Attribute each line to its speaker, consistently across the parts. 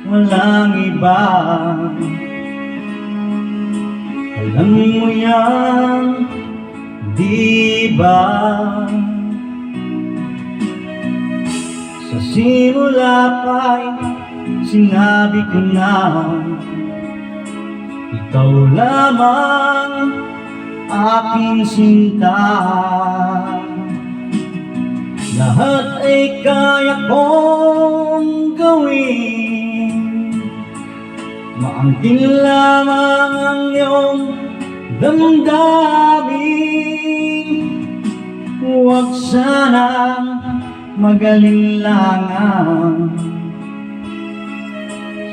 Speaker 1: walang iba. Alam mo yan, di ba? Sa simula pa'y sinabi ko na ikaw lamang aking sinta. Lahat ay kaya kong gawin, maangkin lamang ang iyong damdamin. Huwag sanang magalinlangan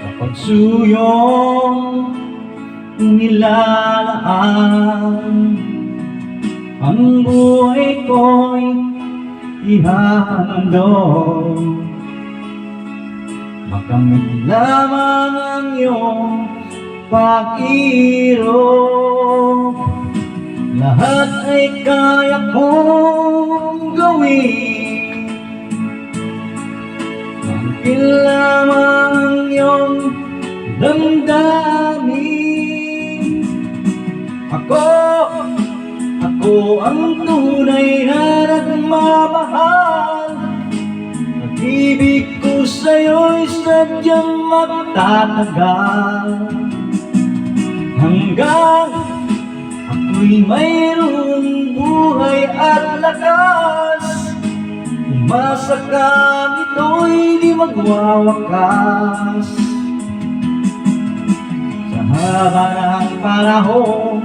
Speaker 1: sa pagsuyong inilalaan. Ang buhay ko'y ihandog, makamit lamang ang iyong pag-irog. Lahat ay kaya kong gawin, maangkin lamang ang iyong damdamin. Ako ang tunay na nagmamahal. Pag-ibig ko sa'yo'y sadyang magtatagal, hanggang ako'y mayroong buhay at lakas. Umasa ka, ito'y di magwawakas. Sa haba ng panahon,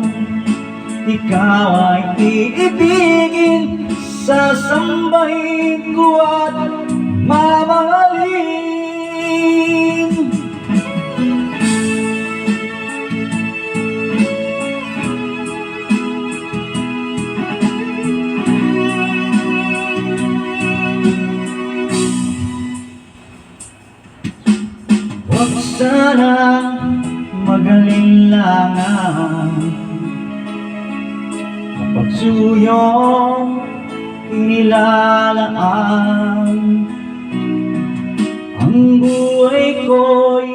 Speaker 1: ikaw ay iibigin, sasambahin ko at mamahalin. Huwag sanang magalinlangan sa pagsuyong inilalaan. Ang buhay ko'y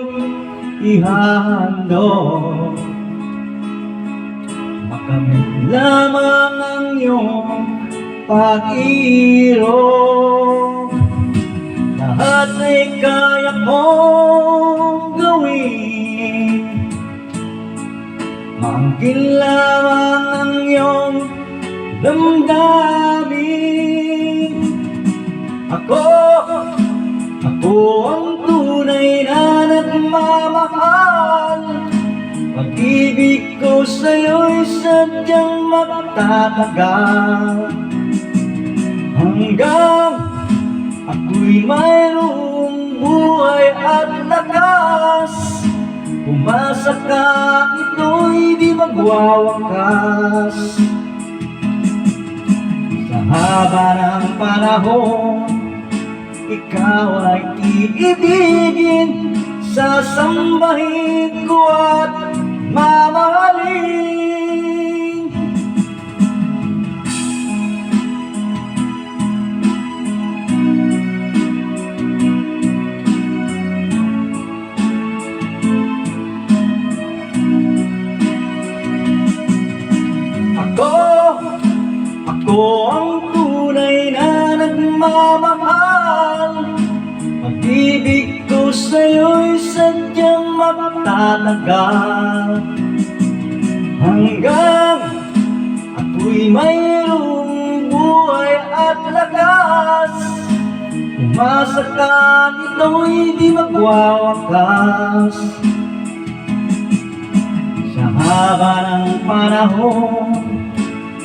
Speaker 1: ihandog, makamit lamang ang iyong pag-irog. Lahat ay kaya kong gawin, maangkin lamang ang iyong damdamin. Ako ang tunay na nagmamahal. Pag-ibig ko sa'yo'y sadyang magtatagal, hanggang ako'y mayroong buhay at lakas. Umasa ka, ito'y di magwawakas. Sa haba ng panahon, ikaw ay iibigin, sasambahin ko at mamahalin. Ako ang tunay na nagmamahal. Pag-ibig ko sa'yo'y sadyang magtatagal, hanggang ako'y mayroong buhay at lakas. Umasa ka, ito'y di magwawakas. Sa haba ng panahon,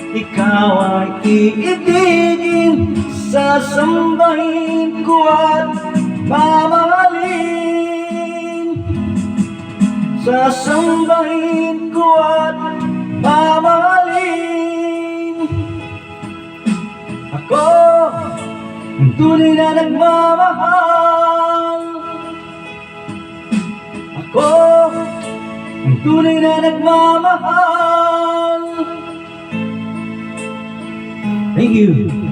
Speaker 1: ikaw ay iibigin, sasambahin ko at mamahalin. Sasambahin ko at mamahalin. Ako ang tunay na nagmamahal. Ako ang tunay na nagmamahal. Thank you.